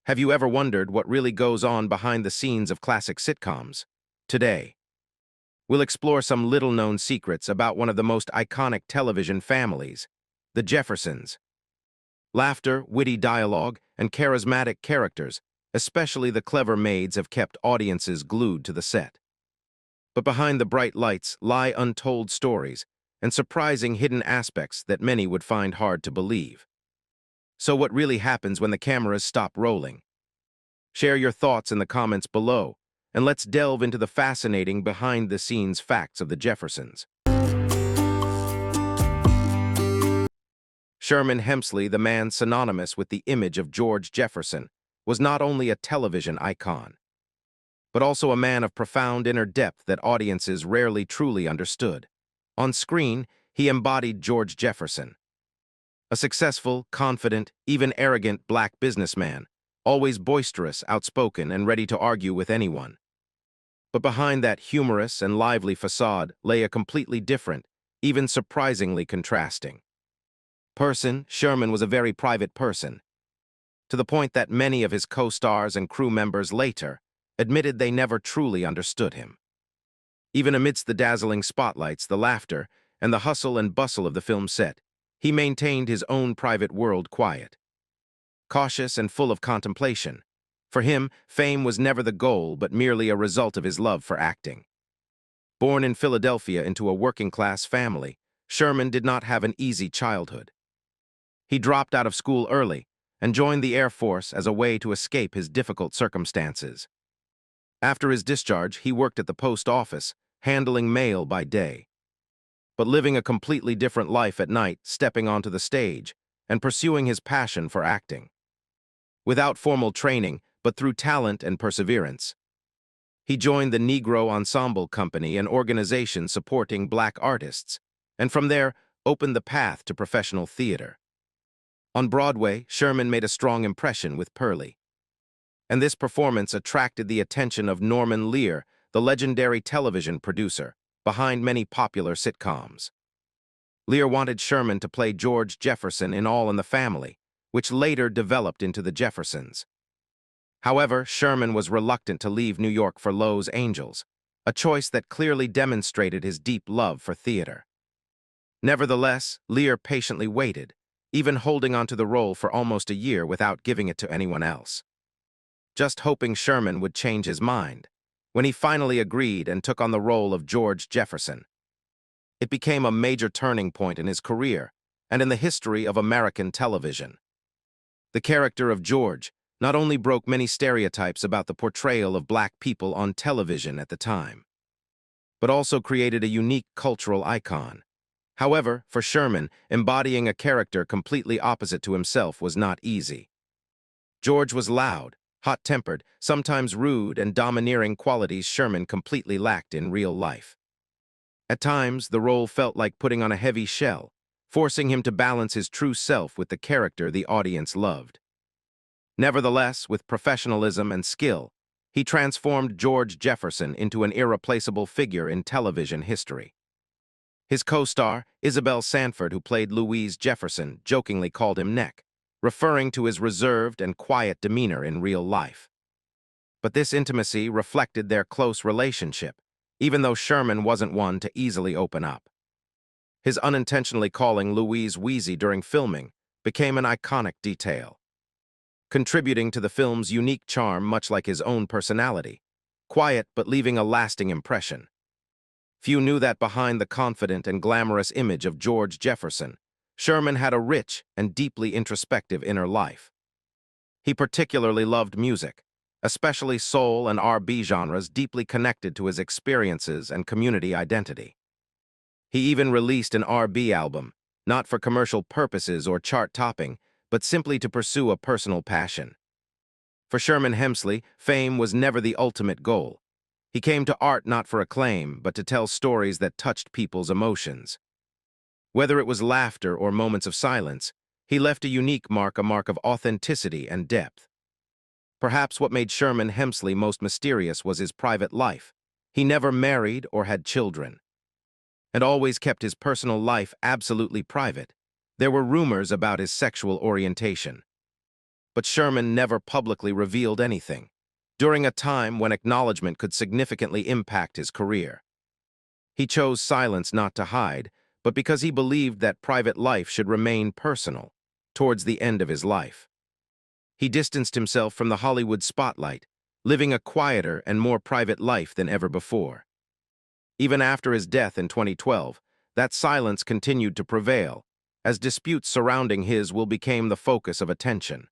Have you ever wondered what really goes on behind the scenes of classic sitcoms? Today, we'll explore some little-known secrets about one of the most iconic television families, the Jeffersons. Laughter, witty dialogue, and charismatic characters, especially the clever maids, have kept audiences glued to the set. But behind the bright lights lie untold stories and surprising hidden aspects that many would find hard to believe. So what really happens when the cameras stop rolling? Share your thoughts in the comments below, and let's delve into the fascinating behind-the-scenes facts of the Jeffersons. Sherman Hemsley, the man synonymous with the image of George Jefferson, was not only a television icon, but also a man of profound inner depth that audiences rarely truly understood. On screen, he embodied George Jefferson, a successful, confident, even arrogant black businessman, always boisterous, outspoken, and ready to argue with anyone. But behind that humorous and lively facade lay a completely different, even surprisingly contrasting person. Sherman was a very private person, to the point that many of his co-stars and crew members later admitted they never truly understood him. Even amidst the dazzling spotlights, the laughter, and the hustle and bustle of the film set, he maintained his own private world quiet, cautious, and full of contemplation. For him, fame was never the goal, but merely a result of his love for acting. Born in Philadelphia into a working-class family, Sherman did not have an easy childhood. He dropped out of school early and joined the Air Force as a way to escape his difficult circumstances. After his discharge, he worked at the post office, handling mail by day, but living a completely different life at night, stepping onto the stage and pursuing his passion for acting. Without formal training, but through talent and perseverance, he joined the Negro Ensemble Company, an organization supporting black artists, and from there opened the path to professional theater. On Broadway, Sherman made a strong impression with Pearlie, and this performance attracted the attention of Norman Lear, the legendary television producer behind many popular sitcoms. Lear wanted Sherman to play George Jefferson in All in the Family, which later developed into the Jeffersons. However, Sherman was reluctant to leave New York for Los Angeles, a choice that clearly demonstrated his deep love for theater. Nevertheless, Lear patiently waited, even holding onto the role for almost a year without giving it to anyone else, just hoping Sherman would change his mind. When he finally agreed and took on the role of George Jefferson, it became a major turning point in his career and in the history of American television. The character of George not only broke many stereotypes about the portrayal of black people on television at the time, but also created a unique cultural icon. However, for Sherman, embodying a character completely opposite to himself was not easy. George was loud, hot-tempered, sometimes rude, and domineering qualities Sherman completely lacked in real life. At times, the role felt like putting on a heavy shell, forcing him to balance his true self with the character the audience loved. Nevertheless, with professionalism and skill, he transformed George Jefferson into an irreplaceable figure in television history. His co-star, Isabel Sanford, who played Louise Jefferson, jokingly called him Neck, referring to his reserved and quiet demeanor in real life. But this intimacy reflected their close relationship, even though Sherman wasn't one to easily open up. His unintentionally calling Louise Wheezy during filming became an iconic detail, contributing to the film's unique charm much like his own personality, quiet but leaving a lasting impression. Few knew that behind the confident and glamorous image of George Jefferson, Sherman had a rich and deeply introspective inner life. He particularly loved music, especially soul and R&B genres deeply connected to his experiences and community identity. He even released an R&B album, not for commercial purposes or chart topping, but simply to pursue a personal passion. For Sherman Hemsley, fame was never the ultimate goal. He came to art not for acclaim, but to tell stories that touched people's emotions. Whether it was laughter or moments of silence, he left a unique mark, a mark of authenticity and depth. Perhaps what made Sherman Hemsley most mysterious was his private life. He never married or had children, and always kept his personal life absolutely private. There were rumors about his sexual orientation, but Sherman never publicly revealed anything, during a time when acknowledgement could significantly impact his career. He chose silence not to hide, but because he believed that private life should remain personal. Towards the end of his life, he distanced himself from the Hollywood spotlight, living a quieter and more private life than ever before. Even after his death in 2012, that silence continued to prevail, as disputes surrounding his will became the focus of attention.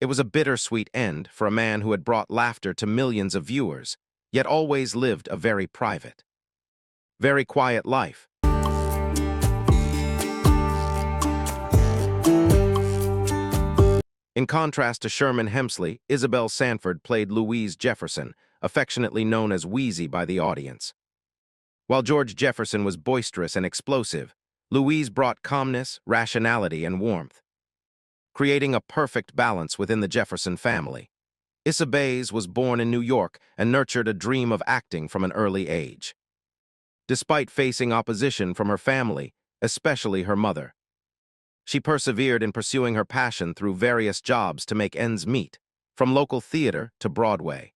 It was a bittersweet end for a man who had brought laughter to millions of viewers, yet always lived a very private, very quiet life. In contrast to Sherman Hemsley, Isabel Sanford played Louise Jefferson, affectionately known as Wheezy by the audience. While George Jefferson was boisterous and explosive, Louise brought calmness, rationality, and warmth, creating a perfect balance within the Jefferson family. Issa Bays was born in New York and nurtured a dream of acting from an early age. Despite facing opposition from her family, especially her mother, she persevered in pursuing her passion through various jobs to make ends meet, from local theater to Broadway,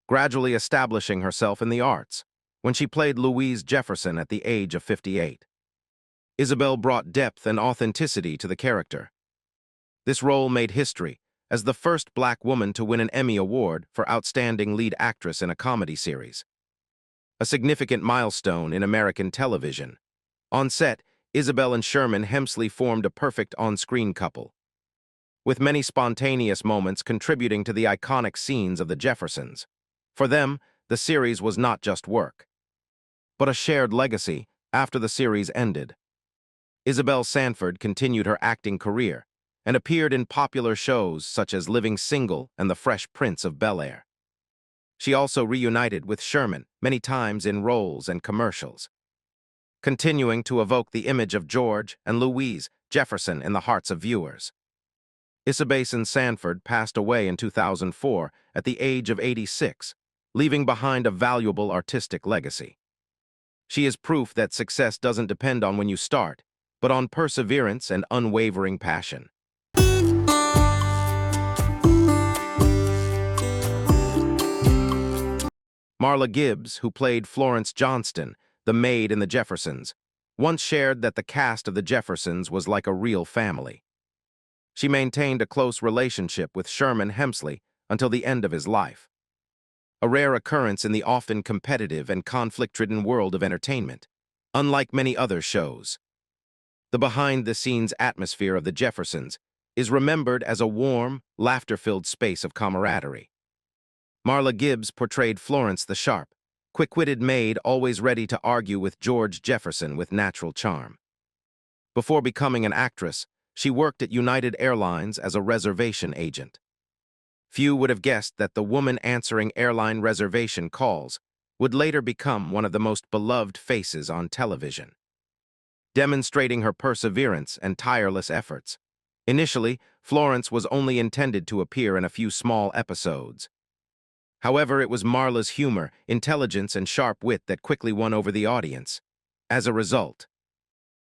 gradually establishing herself in the arts when she played Louise Jefferson at the age of 58. Isabel brought depth and authenticity to the character. This role made history as the first Black woman to win an Emmy Award for Outstanding Lead Actress in a Comedy Series, a significant milestone in American television. On set, Isabel and Sherman Hemsley formed a perfect on-screen couple, with many spontaneous moments contributing to the iconic scenes of the Jeffersons. For them, the series was not just work, but a shared legacy. After the series ended, Isabel Sanford continued her acting career and appeared in popular shows such as Living Single and The Fresh Prince of Bel-Air. She also reunited with Sherman many times in roles and commercials, continuing to evoke the image of George and Louise Jefferson in the hearts of viewers. Issa Basin Sanford passed away in 2004 at the age of 86, leaving behind a valuable artistic legacy. She is proof that success doesn't depend on when you start, but on perseverance and unwavering passion. Marla Gibbs, who played Florence Johnston, the maid in the Jeffersons, once shared that the cast of the Jeffersons was like a real family. She maintained a close relationship with Sherman Hemsley until the end of his life, a rare occurrence in the often competitive and conflict-ridden world of entertainment. Unlike many other shows, the behind-the-scenes atmosphere of the Jeffersons is remembered as a warm, laughter-filled space of camaraderie. Marla Gibbs portrayed Florence the sharp, quick-witted maid always ready to argue with George Jefferson with natural charm. Before becoming an actress, she worked at United Airlines as a reservation agent. Few would have guessed that the woman answering airline reservation calls would later become one of the most beloved faces on television, demonstrating her perseverance and tireless efforts. Initially, Florence was only intended to appear in a few small episodes. However, it was Marla's humor, intelligence, and sharp wit that quickly won over the audience. As a result,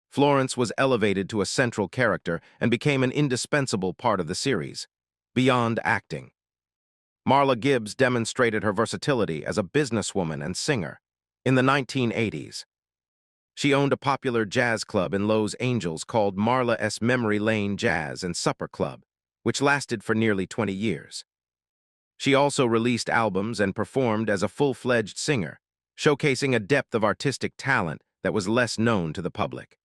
Florence was elevated to a central character and became an indispensable part of the series. Beyond acting, Marla Gibbs demonstrated her versatility as a businesswoman and singer. In the 1980s, she owned a popular jazz club in Los Angeles called Marla's Memory Lane Jazz and Supper Club, which lasted for nearly 20 years. She also released albums and performed as a full-fledged singer, showcasing a depth of artistic talent that was less known to the public.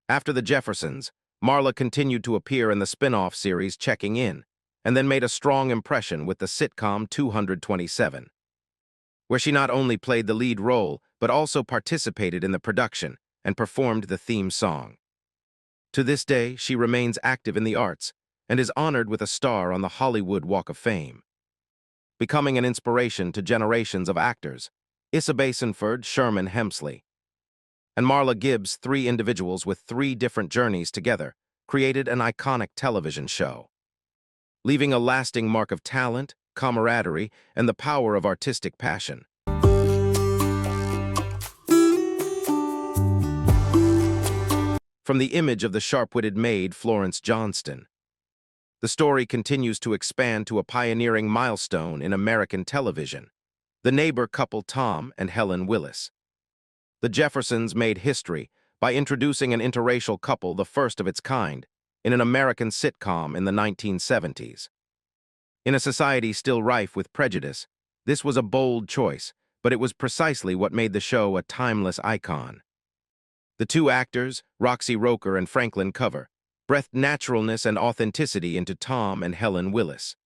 After the Jeffersons, Marla continued to appear in the spin-off series Checking In, and then made a strong impression with the sitcom 227, where she not only played the lead role, but also participated in the production and performed the theme song. To this day, she remains active in the arts and is honored with a star on the Hollywood Walk of Fame, becoming an inspiration to generations of actors. Issa Sanford, Sherman Hemsley, and Marla Gibbs, three individuals with three different journeys together, created an iconic television show, leaving a lasting mark of talent, camaraderie, and the power of artistic passion. From the image of the sharp-witted maid Florence Johnston, The story continues to expand to a pioneering milestone in American television, the neighbor couple Tom and Helen Willis. The Jeffersons made history by introducing an interracial couple, the first of its kind, in an American sitcom in the 1970s. In a society still rife with prejudice, this was a bold choice, but it was precisely what made the show a timeless icon. The two actors, Roxy Roker and Franklin Cover, breathed naturalness and authenticity into Tom and Helen Willis,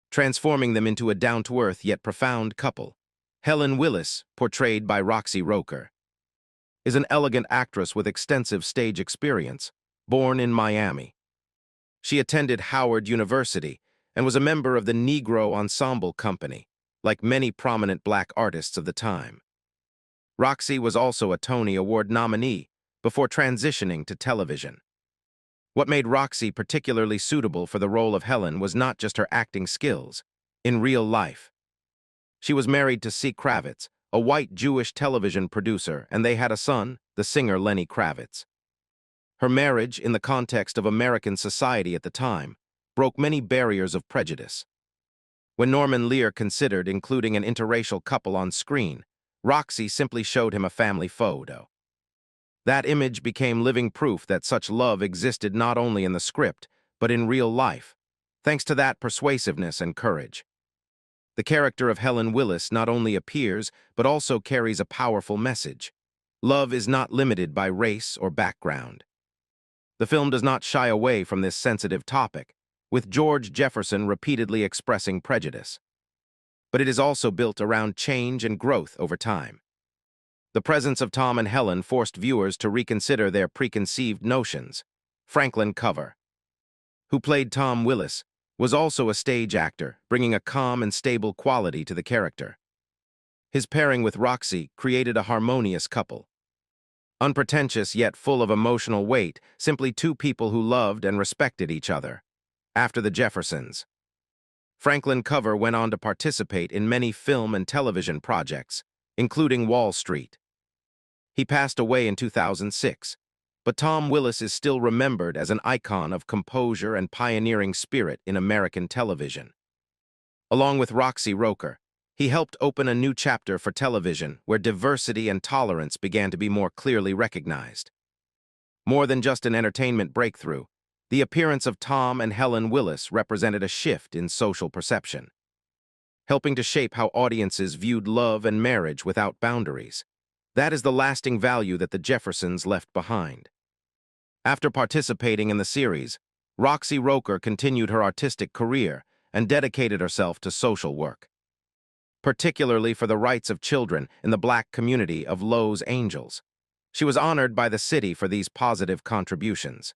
transforming them into a down-to-earth yet profound couple. Helen Willis, portrayed by Roxy Roker, is an elegant actress with extensive stage experience, born in Miami. She attended Howard University and was a member of the Negro Ensemble Company, like many prominent black artists of the time. Roxy was also a Tony Award nominee before transitioning to television. What made Roxy particularly suitable for the role of Helen was not just her acting skills. In real life, she was married to C. Kravitz, a white Jewish television producer, and they had a son, the singer Lenny Kravitz. Her marriage, in the context of American society at the time, broke many barriers of prejudice. When Norman Lear considered including an interracial couple on screen, Roxy simply showed him a family photo. That image became living proof that such love existed not only in the script, but in real life, thanks to that persuasiveness and courage. The character of Helen Willis not only appears, but also carries a powerful message. Love is not limited by race or background. The film does not shy away from this sensitive topic, with George Jefferson repeatedly expressing prejudice. But it is also built around change and growth over time. The presence of Tom and Helen forced viewers to reconsider their preconceived notions. Franklin Cover, who played Tom Willis, was also a stage actor, bringing a calm and stable quality to the character. His pairing with Roxy created a harmonious couple. Unpretentious yet full of emotional weight, simply two people who loved and respected each other. After the Jeffersons, Franklin Cover went on to participate in many film and television projects, including Wall Street. He passed away in 2006, but Tom Willis is still remembered as an icon of composure and pioneering spirit in American television. Along with Roxy Roker, he helped open a new chapter for television where diversity and tolerance began to be more clearly recognized. More than just an entertainment breakthrough, the appearance of Tom and Helen Willis represented a shift in social perception, helping to shape how audiences viewed love and marriage without boundaries. That is the lasting value that the Jeffersons left behind. After participating in the series, Roxy Roker continued her artistic career and dedicated herself to social work, particularly for the rights of children in the black community of Los Angeles. She was honored by the city for these positive contributions.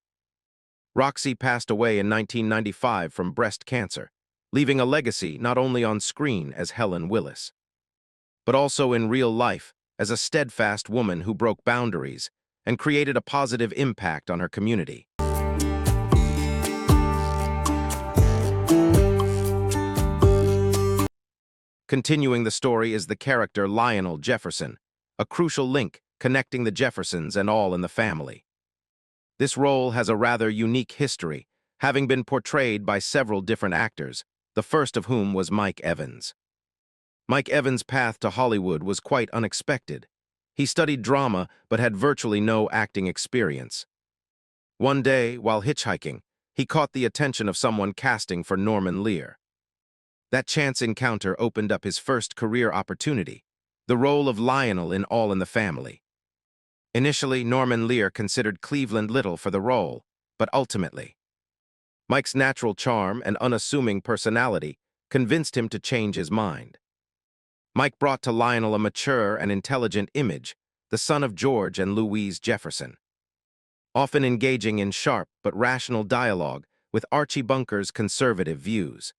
Roxy passed away in 1995 from breast cancer, leaving a legacy not only on screen as Helen Willis, but also in real life as a steadfast woman who broke boundaries and created a positive impact on her community. Continuing the story is the character Lionel Jefferson, a crucial link connecting the Jeffersons and all in the family. This role has a rather unique history, having been portrayed by several different actors, the first of whom was Mike Evans. Mike Evans' path to Hollywood was quite unexpected. He studied drama but had virtually no acting experience. One day, while hitchhiking, he caught the attention of someone casting for Norman Lear. That chance encounter opened up his first career opportunity, the role of Lionel in All in the Family. Initially, Norman Lear considered Cleveland Little for the role, but ultimately, Mike's natural charm and unassuming personality convinced him to change his mind. Mike brought to Lionel a mature and intelligent image, the son of George and Louise Jefferson, often engaging in sharp but rational dialogue with Archie Bunker's conservative views.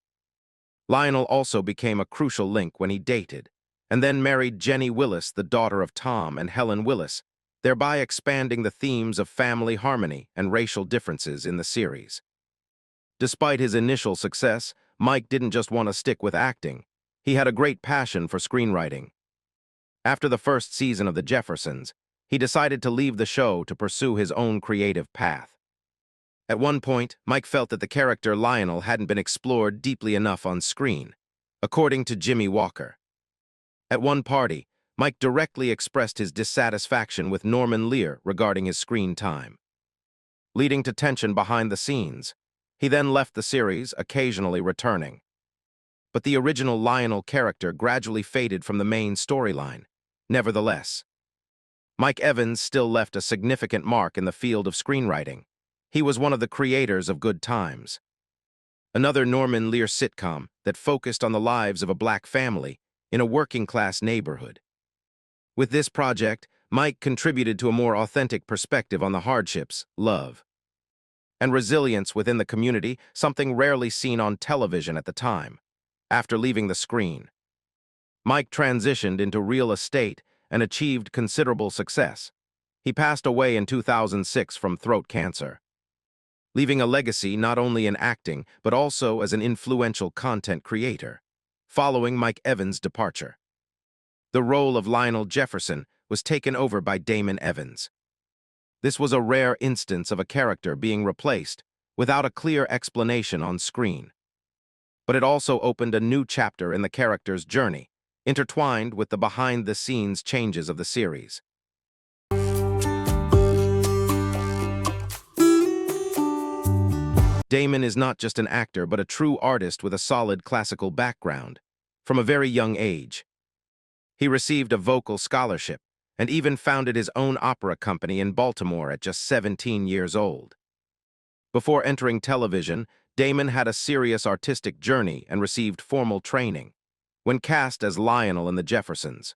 Lionel also became a crucial link when he dated, and then married Jenny Willis, the daughter of Tom and Helen Willis, thereby expanding the themes of family harmony and racial differences in the series. Despite his initial success, Mike didn't just want to stick with acting. He had a great passion for screenwriting. After the first season of The Jeffersons, he decided to leave the show to pursue his own creative path. At one point, Mike felt that the character Lionel hadn't been explored deeply enough on screen, according to Jimmy Walker. At one party, Mike directly expressed his dissatisfaction with Norman Lear regarding his screen time, leading to tension behind the scenes. He then left the series, occasionally returning. But the original Lionel character gradually faded from the main storyline. Nevertheless, Mike Evans still left a significant mark in the field of screenwriting. He was one of the creators of Good Times, another Norman Lear sitcom that focused on the lives of a black family in a working-class neighborhood. With this project, Mike contributed to a more authentic perspective on the hardships, love, and resilience within the community, something rarely seen on television at the time. After leaving the screen, Mike transitioned into real estate and achieved considerable success. He passed away in 2006 from throat cancer, leaving a legacy not only in acting but also as an influential content creator. Following Mike Evans' departure, the role of Lionel Jefferson was taken over by Damon Evans. This was a rare instance of a character being replaced without a clear explanation on screen. But it also opened a new chapter in the character's journey, intertwined with the behind-the-scenes changes of the series. Damon is not just an actor but a true artist with a solid classical background. From a very young age, he received a vocal scholarship and even founded his own opera company in Baltimore at just 17 years old. Before entering television, Damon had a serious artistic journey and received formal training. When cast as Lionel in the Jeffersons,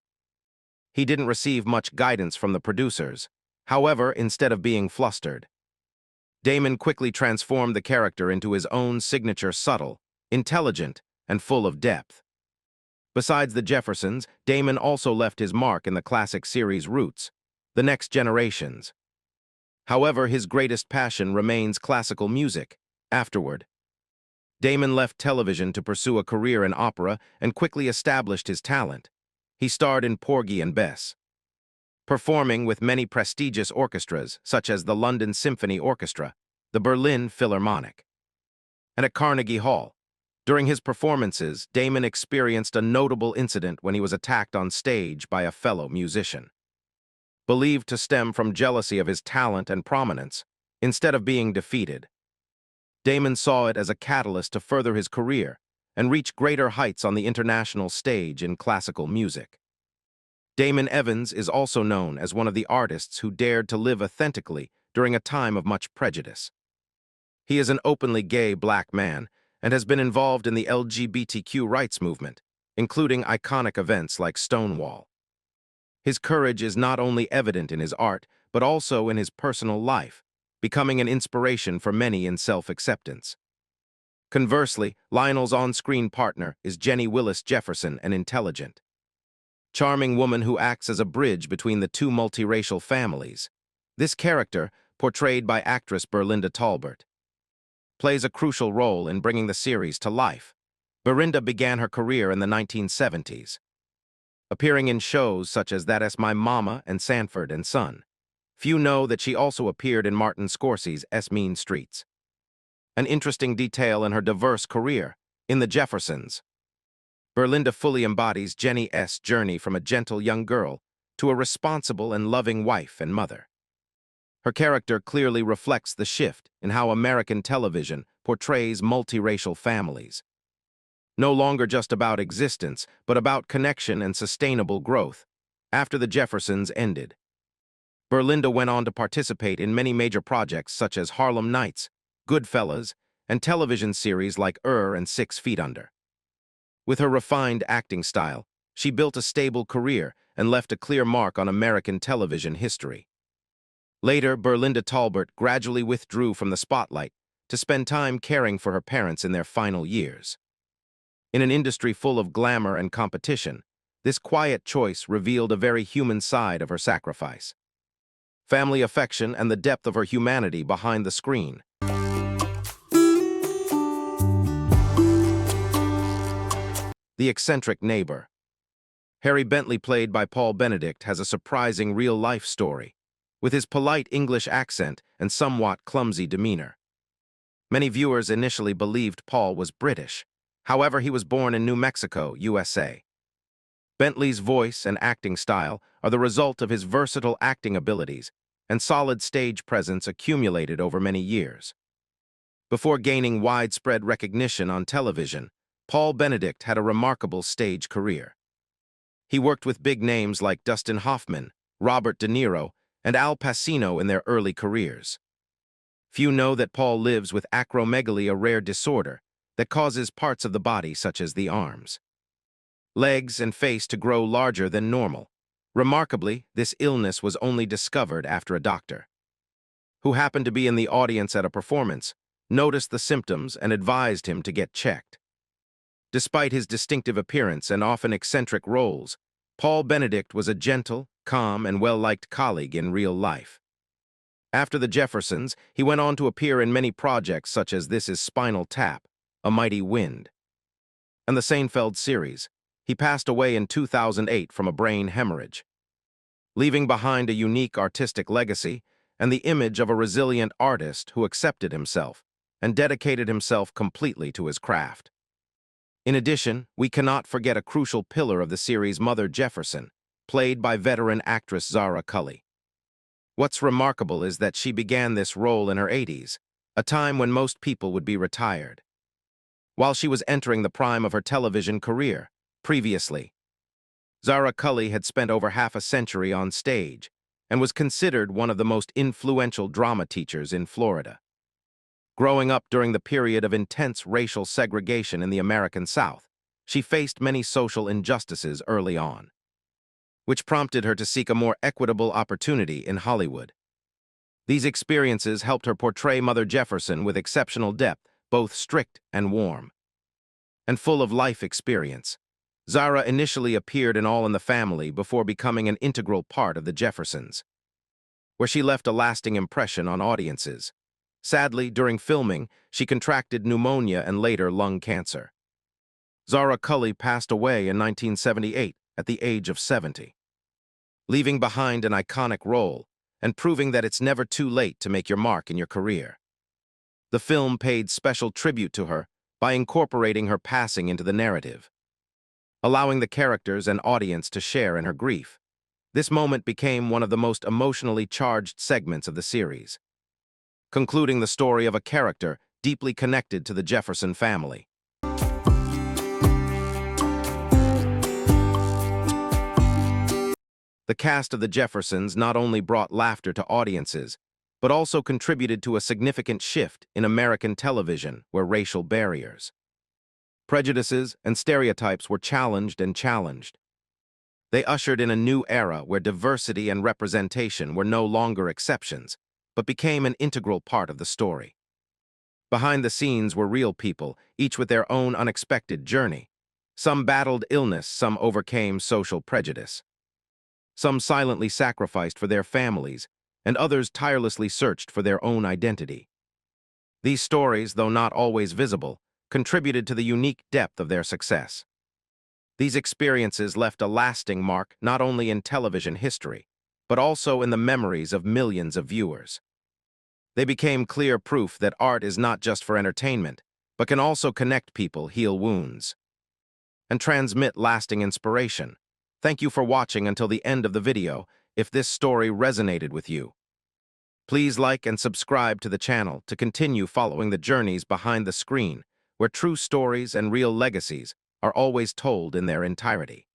he didn't receive much guidance from the producers. However, instead of being flustered, Damon quickly transformed the character into his own signature, subtle, intelligent, and full of depth. Besides the Jeffersons, Damon also left his mark in the classic series Roots, The Next Generations. However, his greatest passion remains classical music. Afterward, Damon left television to pursue a career in opera and quickly established his talent. He starred in Porgy and Bess, performing with many prestigious orchestras such as the London Symphony Orchestra, the Berlin Philharmonic, and at Carnegie Hall. During his performances, Damon experienced a notable incident when he was attacked on stage by a fellow musician. Believed to stem from jealousy of his talent and prominence, instead of being defeated, Damon saw it as a catalyst to further his career and reach greater heights on the international stage in classical music. Damon Evans is also known as one of the artists who dared to live authentically during a time of much prejudice. He is an openly gay black man and has been involved in the LGBTQ rights movement, including iconic events like Stonewall. His courage is not only evident in his art, but also in his personal life, becoming an inspiration for many in self-acceptance. Conversely, Lionel's on-screen partner is Jenny Willis Jefferson, an intelligent, charming woman who acts as a bridge between the two multiracial families. This character, portrayed by actress Berlinda Talbert, plays a crucial role in bringing the series to life. Berlinda began her career in the 1970s, appearing in shows such as That's My Mama and Sanford and Son. Few know that she also appeared in Martin Scorsese's Mean Streets. An interesting detail in her diverse career, in The Jeffersons, Berlinda fully embodies Jenny's journey from a gentle young girl to a responsible and loving wife and mother. Her character clearly reflects the shift in how American television portrays multiracial families. No longer just about existence, but about connection and sustainable growth. After The Jeffersons ended, Berlinda went on to participate in many major projects such as Harlem Nights, Goodfellas, and television series like and 6 Feet Under. With her refined acting style, she built a stable career and left a clear mark on American television history. Later, Berlinda Talbert gradually withdrew from the spotlight to spend time caring for her parents in their final years. In an industry full of glamour and competition, this quiet choice revealed a very human side of her sacrifice, family affection, and the depth of her humanity behind the screen. The eccentric neighbor. Harry Bentley, played by Paul Benedict, has a surprising real-life story. With his polite English accent and somewhat clumsy demeanor, Many viewers initially believed Paul was British. However, he was born in New Mexico, USA. Bentley's voice and acting style are the result of his versatile acting abilities and solid stage presence accumulated over many years. Before gaining widespread recognition on television, Paul Benedict had a remarkable stage career. He worked with big names like Dustin Hoffman, Robert De Niro, and Al Pacino in their early careers. Few know that Paul lives with acromegaly, a rare disorder that causes parts of the body, such as the arms, legs, and face, to grow larger than normal. Remarkably, this illness was only discovered after a doctor, who happened to be in the audience at a performance, noticed the symptoms and advised him to get checked. Despite his distinctive appearance and often eccentric roles, Paul Benedict was a gentle, calm, and well-liked colleague in real life. After the Jeffersons, he went on to appear in many projects such as This Is Spinal Tap, A Mighty Wind, and the Seinfeld series. He passed away in 2008 from a brain hemorrhage, leaving behind a unique artistic legacy and the image of a resilient artist who accepted himself and dedicated himself completely to his craft. In addition, we cannot forget a crucial pillar of the series, Mother Jefferson, played by veteran actress Zara Cully. What's remarkable is that she began this role in her 80s, a time when most people would be retired, while she was entering the prime of her television career. Previously, Zara Cully had spent over half a century on stage and was considered one of the most influential drama teachers in Florida. Growing up during the period of intense racial segregation in the American South, she faced many social injustices early on, which prompted her to seek a more equitable opportunity in Hollywood. These experiences helped her portray Mother Jefferson with exceptional depth, both strict and warm, and full of life experience. Zara initially appeared in All in the Family before becoming an integral part of the Jeffersons, where she left a lasting impression on audiences. Sadly, during filming, she contracted pneumonia and later lung cancer. Zara Cully passed away in 1978 at the age of 70, leaving behind an iconic role and proving that it's never too late to make your mark in your career. The film paid special tribute to her by incorporating her passing into the narrative, allowing the characters and audience to share in her grief. This moment became one of the most emotionally charged segments of the series, concluding the story of a character deeply connected to the Jefferson family. The cast of the Jeffersons not only brought laughter to audiences, but also contributed to a significant shift in American television where racial barriers, prejudices, and stereotypes were challenged and challenged. They ushered in a new era where diversity and representation were no longer exceptions, but became an integral part of the story. Behind the scenes were real people, each with their own unexpected journey. Some battled illness, some overcame social prejudice. Some silently sacrificed for their families, and others tirelessly searched for their own identity. These stories, though not always visible, contributed to the unique depth of their success. These experiences left a lasting mark not only in television history, but also in the memories of millions of viewers. They became clear proof that art is not just for entertainment, but can also connect people, heal wounds, and transmit lasting inspiration. Thank you for watching until the end of the video. If this story resonated with you, please like and subscribe to the channel to continue following the journeys behind the screen, where true stories and real legacies are always told in their entirety.